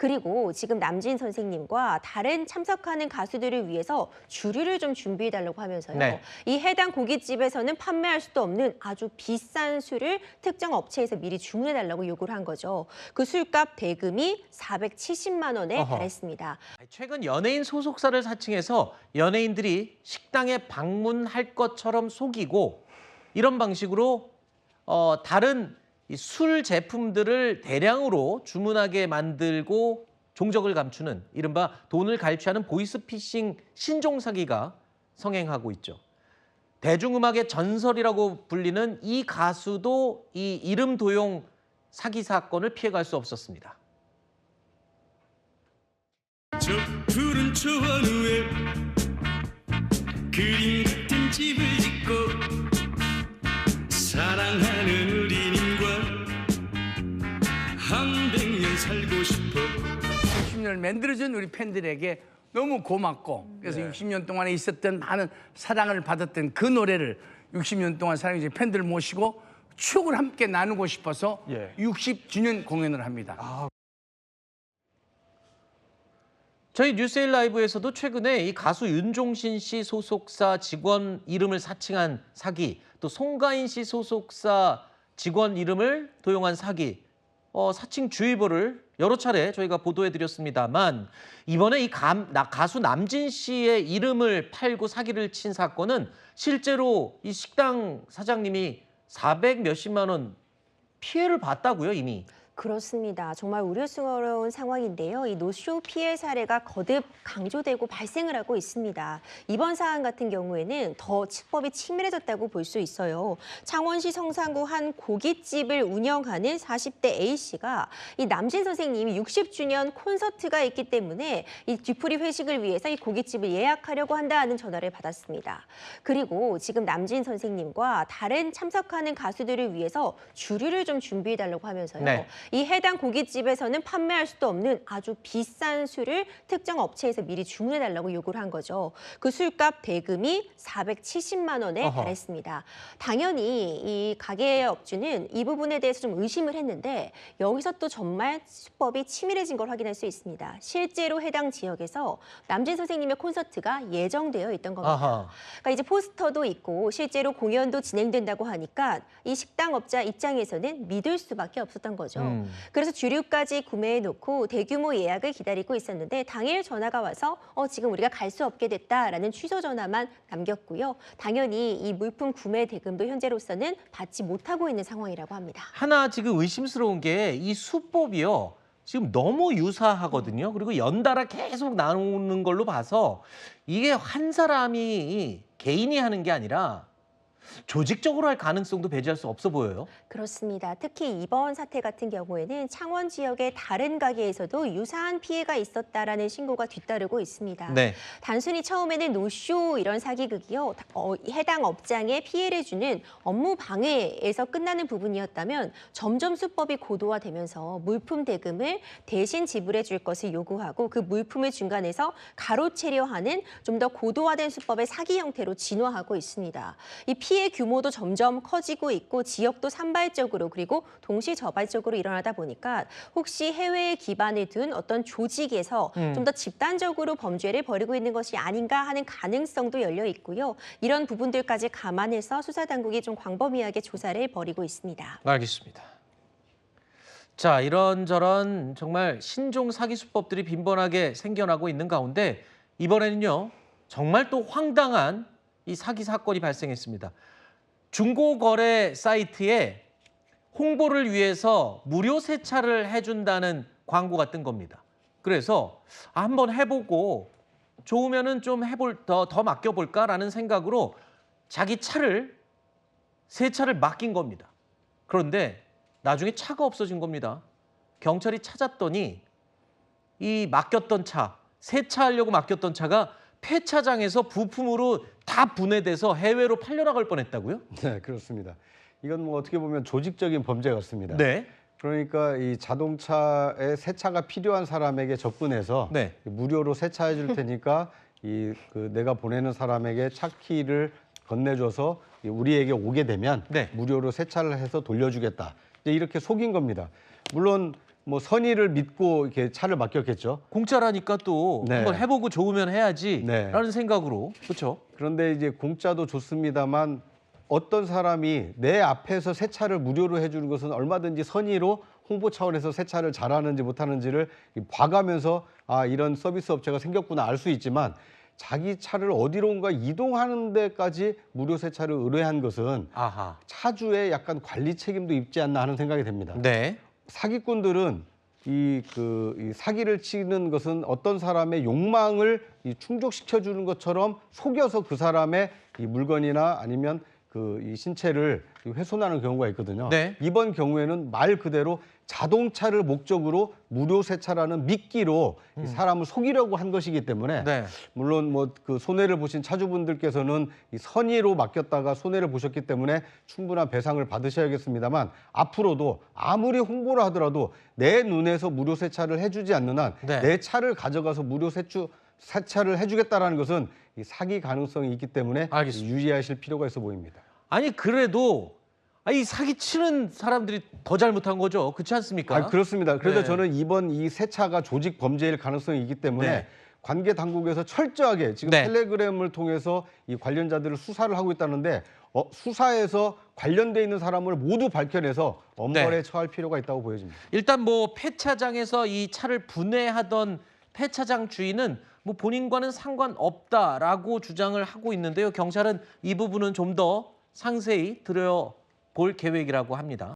그리고 지금 남진 선생님과 다른 참석하는 가수들을 위해서 주류를 좀 준비해달라고 하면서요. 네. 이 해당 고깃집에서는 판매할 수도 없는 아주 비싼 술을 특정 업체에서 미리 주문해달라고 요구를 한 거죠. 그 술값 대금이 470만 원에 어허. 달했습니다. 최근 연예인 소속사를 사칭해서 연예인들이 식당에 방문할 것처럼 속이고 이런 방식으로 다른 이 술 제품들을 대량으로 주문하게 만들고 종적을 감추는 이른바 돈을 갈취하는 보이스피싱 신종 사기가 성행하고 있죠. 대중음악의 전설이라고 불리는 이 가수도 이 이름 도용 사기 사건을 피해갈 수 없었습니다. 저 푸른 초원 위에 그림 같은 집을 짓고 사랑하는 우리님과 한 100년 살고 싶어. 60년을 만들어준 우리 팬들에게 너무 고맙고 그래서 60년 동안에 있었던 많은 사랑을 받았던 그 노래를 60년 동안 사랑해주신 팬들을 모시고 추억을 함께 나누고 싶어서 60주년 공연을 합니다. 저희 뉴스에일 라이브에서도 최근에 이 가수 윤종신 씨 소속사 직원 이름을 사칭한 사기, 또 송가인 씨 소속사 직원 이름을 도용한 사기, 사칭 주의보를 여러 차례 저희가 보도해드렸습니다만 이번에 이 가수 남진 씨의 이름을 팔고 사기를 친 사건은 실제로 이 식당 사장님이 400 몇십만 원 피해를 봤다고요, 이미. 그렇습니다. 정말 우려스러운 상황인데요. 이 노쇼 피해 사례가 거듭 강조되고 발생을 하고 있습니다. 이번 사안 같은 경우에는 더 치법이 치밀해졌다고 볼 수 있어요. 창원시 성산구 한 고깃집을 운영하는 40대 A씨가 이 남진 선생님이 60주년 콘서트가 있기 때문에 이 뒤풀이 회식을 위해서 이 고깃집을 예약하려고 한다는 전화를 받았습니다. 그리고 지금 남진 선생님과 다른 참석하는 가수들을 위해서 주류를 좀 준비해달라고 하면서요. 네. 이 해당 고깃집에서는 판매할 수도 없는 아주 비싼 술을 특정 업체에서 미리 주문해달라고 요구를 한 거죠. 그 술값 대금이 470만 원에 어허. 달했습니다. 당연히 이 가게 업주는 이 부분에 대해서 좀 의심을 했는데 여기서 또 정말 수법이 치밀해진 걸 확인할 수 있습니다. 실제로 해당 지역에서 남진 선생님의 콘서트가 예정되어 있던 겁니다. 아하. 그러니까 이제 포스터도 있고 실제로 공연도 진행된다고 하니까 이 식당 업자 입장에서는 믿을 수밖에 없었던 거죠. 그래서 주류까지 구매해 놓고 대규모 예약을 기다리고 있었는데 당일 전화가 와서 지금 우리가 갈 수 없게 됐다라는 취소 전화만 남겼고요. 당연히 이 물품 구매 대금도 현재로서는 받지 못하고 있는 상황이라고 합니다. 하나 지금 의심스러운 게 이 수법이요. 지금 너무 유사하거든요. 그리고 연달아 계속 나오는 걸로 봐서 이게 한 사람이 개인이 하는 게 아니라 조직적으로 할 가능성도 배제할 수 없어 보여요. 그렇습니다. 특히 이번 사태 같은 경우에는 창원 지역의 다른 가게에서도 유사한 피해가 있었다라는 신고가 뒤따르고 있습니다. 네. 단순히 처음에는 노쇼 이런 사기극이요. 해당 업장에 피해를 주는 업무 방해에서 끝나는 부분이었다면 점점 수법이 고도화되면서 물품 대금을 대신 지불해 줄 것을 요구하고 그 물품을 중간에서 가로채려 하는 좀 더 고도화된 수법의 사기 형태로 진화하고 있습니다. 이 피해 규모도 점점 커지고 있고 지역도 산발적으로 그리고 동시저발적으로 일어나다 보니까 혹시 해외에 기반을 둔 어떤 조직에서 좀 더 집단적으로 범죄를 벌이고 있는 것이 아닌가 하는 가능성도 열려 있고요. 이런 부분들까지 감안해서 수사당국이 좀 광범위하게 조사를 벌이고 있습니다. 알겠습니다. 자, 이런저런 정말 신종 사기 수법들이 빈번하게 생겨나고 있는 가운데 이번에는요. 정말 또 황당한 이 사기 사건이 발생했습니다. 중고거래 사이트에 홍보를 위해서 무료 세차를 해준다는 광고가 뜬 겁니다. 그래서 한번 해보고 좋으면은 좀 더 맡겨볼까라는 생각으로 자기 세차를 맡긴 겁니다. 그런데 나중에 차가 없어진 겁니다. 경찰이 찾았더니 이 맡겼던 차, 세차하려고 맡겼던 차가 폐차장에서 부품으로 다 분해돼서 해외로 팔려나갈 뻔했다고요? 네, 그렇습니다. 이건 뭐 어떻게 보면 조직적인 범죄 같습니다. 네. 그러니까 이 자동차에 세차가 필요한 사람에게 접근해서 네. 무료로 세차해 줄 테니까 내가 보내는 사람에게 차 키를 건네줘서 우리에게 오게 되면 네. 무료로 세차를 해서 돌려주겠다. 이제 이렇게 속인 겁니다. 물론 뭐 선의를 믿고 이렇게 차를 맡겼겠죠. 공짜라니까 또 네. 한번 해보고 좋으면 해야지라는 네. 생각으로 그렇죠. 그런데 이제 공짜도 좋습니다만 어떤 사람이 내 앞에서 세차를 무료로 해주는 것은 얼마든지 선의로 홍보 차원에서 세차를 잘하는지 못하는지를 봐가면서 아 이런 서비스 업체가 생겼구나 알 수 있지만 자기 차를 어디론가 이동하는 데까지 무료 세차를 의뢰한 것은 아하. 차주의 약간 관리 책임도 있지 않나 하는 생각이 듭니다. 네. 사기꾼들은 이 사기를 치는 것은 어떤 사람의 욕망을 충족시켜 주는 것처럼 속여서 그 사람의 이 물건이나 아니면 이 신체를 훼손하는 경우가 있거든요. 네. 이번 경우에는 말 그대로 자동차를 목적으로 무료 세차라는 미끼로 이 사람을 속이려고 한 것이기 때문에 네. 물론 뭐 그 손해를 보신 차주분들께서는 이 선의로 맡겼다가 손해를 보셨기 때문에 충분한 배상을 받으셔야겠습니다만 앞으로도 아무리 홍보를 하더라도 내 눈에서 무료 세차를 해주지 않는 한 네. 내 차를 가져가서 무료 세차를 해주겠다라는 것은 이 사기 가능성이 있기 때문에 알겠습니다. 유의하실 필요가 있어 보입니다. 아니 그래도 이 사기 치는 사람들이 더 잘못한 거죠. 그렇지 않습니까? 아, 그렇습니다. 그래서 네. 저는 이번 이 세차가 조직 범죄일 가능성이 있기 때문에 네. 관계 당국에서 철저하게 지금 네. 텔레그램을 통해서 이 관련자들을 수사를 하고 있다는데 수사에서 관련돼 있는 사람을 모두 밝혀내서 엄벌에 네. 처할 필요가 있다고 보여집니다. 일단 뭐 폐차장에서 이 차를 분해하던 폐차장 주인은 뭐 본인과는 상관없다라고 주장을 하고 있는데요. 경찰은 이 부분은 좀 더 상세히 들여볼 계획이라고 합니다.